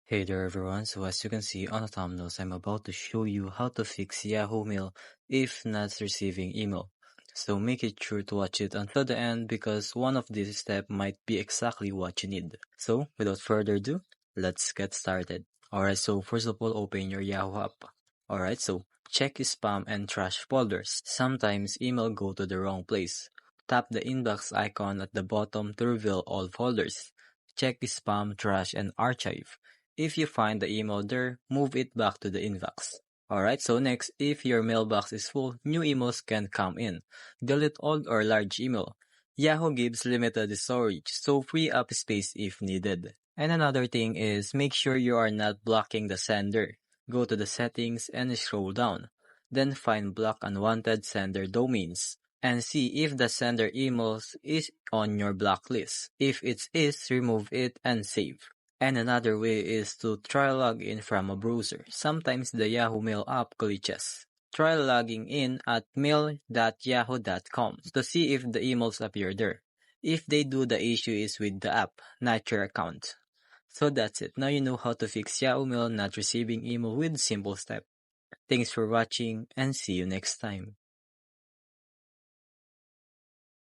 Hey there everyone, so as you can see on the thumbnails, I'm about to show you how to fix Yahoo Mail if not receiving email. So make it sure to watch it until the end because one of these steps might be exactly what you need. So without further ado, let's get started. Alright, so first of all, open your Yahoo app. Alright, so check spam and trash folders. Sometimes email go to the wrong place. Tap the inbox icon at the bottom to reveal all folders. Check spam, trash, and archive. If you find the email there, move it back to the inbox. Alright, so next, if your mailbox is full, new emails can come in. Delete old or large email. Yahoo gives limited storage, so free up space if needed. And another thing is, make sure you are not blocking the sender. Go to the settings and scroll down. Then find block unwanted sender domains. And see if the sender emails is on your block list. If it is, remove it and save. And another way is to try login from a browser. Sometimes the Yahoo Mail app glitches. Try logging in at mail.yahoo.com to see if the emails appear there. If they do, the issue is with the app, not your account. So that's it. Now you know how to fix Yahoo Mail not receiving email with simple steps. Thanks for watching and see you next time.